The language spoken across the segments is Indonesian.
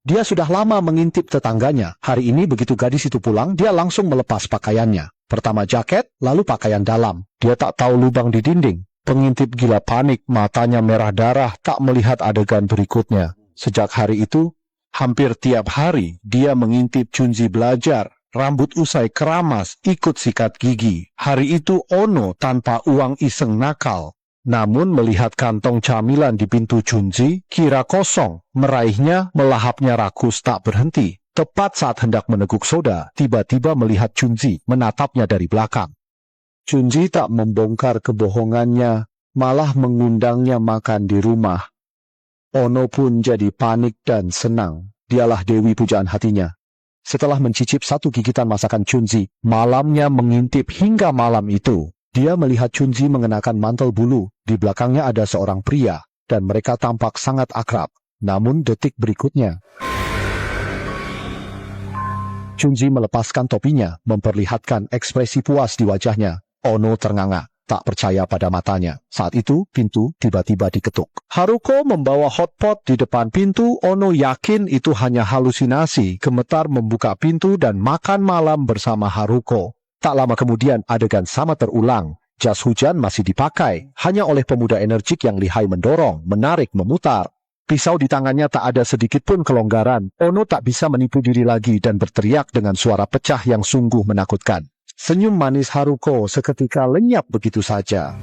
Dia sudah lama mengintip tetangganya. Hari ini begitu gadis itu pulang, dia langsung melepas pakaiannya. Pertama jaket, lalu pakaian dalam. Dia tak tahu lubang di dinding. Pengintip gila panik, matanya merah darah, tak melihat adegan berikutnya. Sejak hari itu, hampir tiap hari dia mengintip Chunji belajar. Rambut usai keramas, ikut sikat gigi. Hari itu Ono tanpa uang iseng nakal. Namun melihat kantong camilan di pintu Chunji, kira kosong. Meraihnya, melahapnya rakus tak berhenti. Tepat saat hendak meneguk soda, tiba-tiba melihat Chunji menatapnya dari belakang. Chunji tak membongkar kebohongannya, malah mengundangnya makan di rumah. Ono pun jadi panik dan senang. Dialah dewi pujaan hatinya. Setelah mencicip satu gigitan masakan Chunji, malamnya mengintip hingga malam itu. Dia melihat Chunji mengenakan mantel bulu. Di belakangnya ada seorang pria, dan mereka tampak sangat akrab. Namun detik berikutnya, Chunji melepaskan topinya, memperlihatkan ekspresi puas di wajahnya. Ono ternganga, tak percaya pada matanya. Saat itu, pintu tiba-tiba diketuk. Haruko membawa hotpot di depan pintu. Ono yakin itu hanya halusinasi, gemetar membuka pintu dan makan malam bersama Haruko. Tak lama kemudian, adegan sama terulang. Jas hujan masih dipakai, hanya oleh pemuda energik yang lihai mendorong, menarik, memutar. Pisau di tangannya tak ada sedikit pun kelonggaran. Ono tak bisa menipu diri lagi dan berteriak dengan suara pecah yang sungguh menakutkan. Senyum manis Haruko seketika lenyap begitu saja.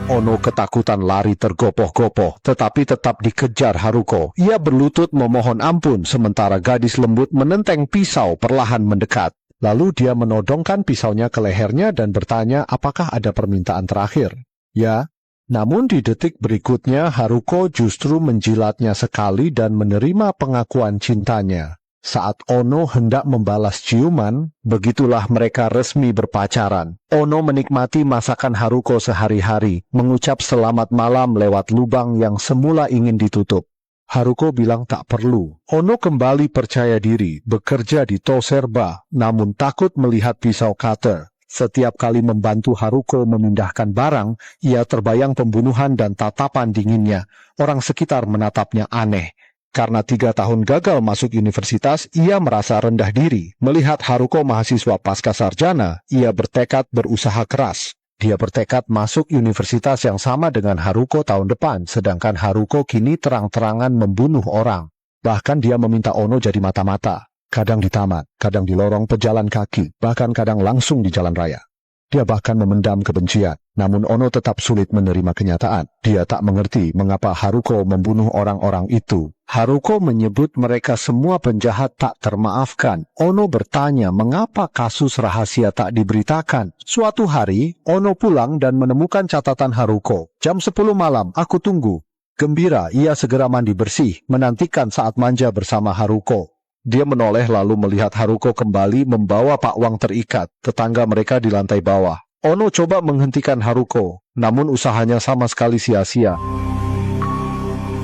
Ono ketakutan lari tergopoh-gopoh, tetapi tetap dikejar Haruko. Ia berlutut memohon ampun, sementara gadis lembut menenteng pisau perlahan mendekat. Lalu dia menodongkan pisaunya ke lehernya dan bertanya apakah ada permintaan terakhir. Ya, namun di detik berikutnya Haruko justru menjilatnya sekali dan menerima pengakuan cintanya. Saat Ono hendak membalas ciuman, begitulah mereka resmi berpacaran. Ono menikmati masakan Haruko sehari-hari, mengucap selamat malam lewat lubang yang semula ingin ditutup. Haruko bilang tak perlu. Ono kembali percaya diri, bekerja di Toserba, namun takut melihat pisau cutter. Setiap kali membantu Haruko memindahkan barang, ia terbayang pembunuhan dan tatapan dinginnya. Orang sekitar menatapnya aneh. Karena 3 tahun gagal masuk universitas, ia merasa rendah diri. Melihat Haruko mahasiswa pasca sarjana, ia bertekad berusaha keras. Dia bertekad masuk universitas yang sama dengan Haruko tahun depan, sedangkan Haruko kini terang-terangan membunuh orang. Bahkan dia meminta Ono jadi mata-mata. Kadang di taman, kadang di lorong pejalan kaki, bahkan kadang langsung di jalan raya. Dia bahkan memendam kebencian, namun Ono tetap sulit menerima kenyataan. Dia tak mengerti mengapa Haruko membunuh orang-orang itu. Haruko menyebut mereka semua penjahat tak termaafkan. Ono bertanya mengapa kasus rahasia tak diberitakan. Suatu hari, Ono pulang dan menemukan catatan Haruko. Jam 10 malam, aku tunggu. Gembira, ia segera mandi bersih, menantikan saat manja bersama Haruko. Dia menoleh lalu melihat Haruko kembali membawa pakwan terikat. Tetangga mereka di lantai bawah. Ono coba menghentikan Haruko, namun usahanya sama sekali sia-sia.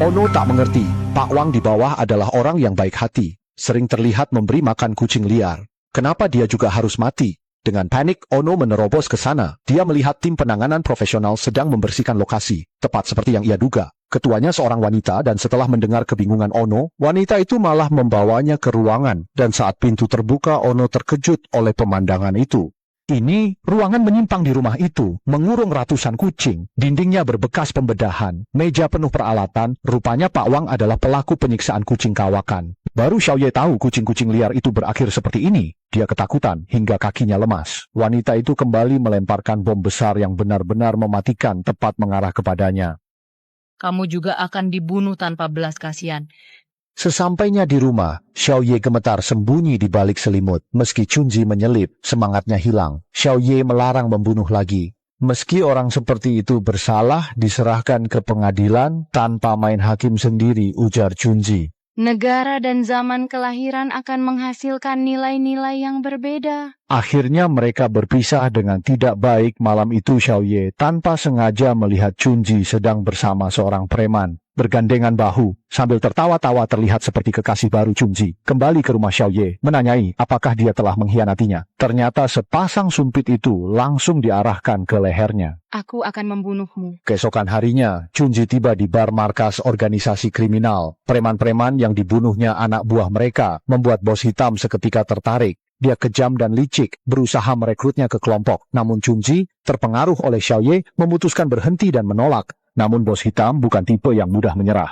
Ono tak mengerti, pakwan di bawah adalah orang yang baik hati. Sering terlihat memberi makan kucing liar. Kenapa dia juga harus mati? Dengan panik, Ono menerobos ke sana. Dia melihat tim penanganan profesional sedang membersihkan lokasi, tepat seperti yang ia duga. Ketuanya seorang wanita dan setelah mendengar kebingungan Ono, wanita itu malah membawanya ke ruangan. Dan saat pintu terbuka, Ono terkejut oleh pemandangan itu. Ini, ruangan menyimpang di rumah itu, mengurung ratusan kucing. Dindingnya berbekas pembedahan, meja penuh peralatan. Rupanya Pak Wang adalah pelaku penyiksaan kucing kawakan. Baru Xiaoye tahu kucing-kucing liar itu berakhir seperti ini. Dia ketakutan hingga kakinya lemas. Wanita itu kembali melemparkan bom besar yang benar-benar mematikan tepat mengarah kepadanya. Kamu juga akan dibunuh tanpa belas kasihan. Sesampainya di rumah, Xiaoye gemetar sembunyi di balik selimut. Meski Chunji menyelip, semangatnya hilang. Xiaoye melarang membunuh lagi. Meski orang seperti itu bersalah, diserahkan ke pengadilan tanpa main hakim sendiri, ujar Chunji. Negara dan zaman kelahiran akan menghasilkan nilai-nilai yang berbeda. Akhirnya mereka berpisah dengan tidak baik. Malam itu Xiaoye tanpa sengaja melihat Chunji sedang bersama seorang preman. bergandengan bahu, sambil tertawa-tawa terlihat seperti kekasih baru Chunji, kembali ke rumah Xiaoye, menanyai apakah dia telah mengkhianatinya. Ternyata sepasang sumpit itu langsung diarahkan ke lehernya. Aku akan membunuhmu. Keesokan harinya, Chunji tiba di bar markas organisasi kriminal. Preman-preman yang dibunuhnya anak buah mereka membuat bos hitam seketika tertarik. Dia kejam dan licik, berusaha merekrutnya ke kelompok. Namun Chunji, terpengaruh oleh Xiaoye, memutuskan berhenti dan menolak. Namun bos hitam bukan tipe yang mudah menyerah.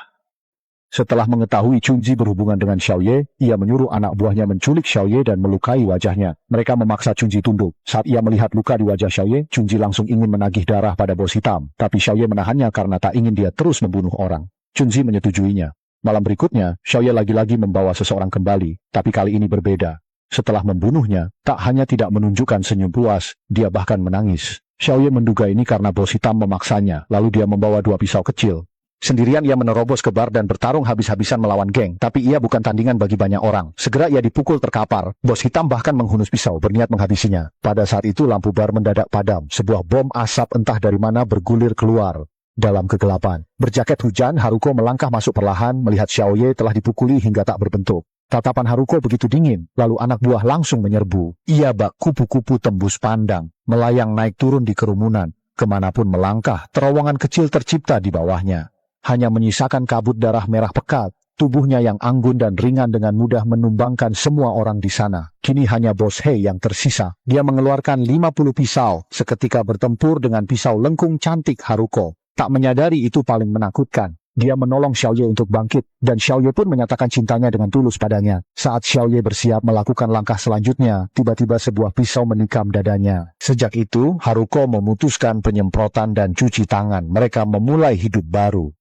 Setelah mengetahui Chunji berhubungan dengan Xiaoye, ia menyuruh anak buahnya menculik Xiaoye dan melukai wajahnya. Mereka memaksa Chunji tunduk. Saat ia melihat luka di wajah Xiaoye, Chunji langsung ingin menagih darah pada bos hitam. Tapi Xiaoye menahannya karena tak ingin dia terus membunuh orang. Chunji menyetujuinya. Malam berikutnya, Xiaoye lagi-lagi membawa seseorang kembali, tapi kali ini berbeda. Setelah membunuhnya, tak hanya tidak menunjukkan senyum puas, dia bahkan menangis. Xiaoye menduga ini karena bos hitam memaksanya, lalu dia membawa 2 pisau kecil. Sendirian ia menerobos ke bar dan bertarung habis-habisan melawan geng, tapi ia bukan tandingan bagi banyak orang. Segera ia dipukul terkapar, bos hitam bahkan menghunus pisau berniat menghabisinya. Pada saat itu lampu bar mendadak padam, sebuah bom asap entah dari mana bergulir keluar. Dalam kegelapan, berjaket hujan, Haruko melangkah masuk perlahan melihat Xiaoye telah dipukuli hingga tak berbentuk. Tatapan Haruko begitu dingin, lalu anak buah langsung menyerbu. Ia bak kupu-kupu tembus pandang, melayang naik turun di kerumunan. Kemanapun melangkah, terowongan kecil tercipta di bawahnya. Hanya menyisakan kabut darah merah pekat, tubuhnya yang anggun dan ringan dengan mudah menumbangkan semua orang di sana. Kini hanya bos Hei yang tersisa. Dia mengeluarkan 50 pisau, seketika bertempur dengan pisau lengkung cantik Haruko. Tak menyadari itu paling menakutkan. Dia menolong Xiaoye untuk bangkit, dan Xiaoye pun menyatakan cintanya dengan tulus padanya. Saat Xiaoye bersiap melakukan langkah selanjutnya, tiba-tiba sebuah pisau menikam dadanya. Sejak itu, Haruko memutuskan penyemprotan dan cuci tangan. Mereka memulai hidup baru.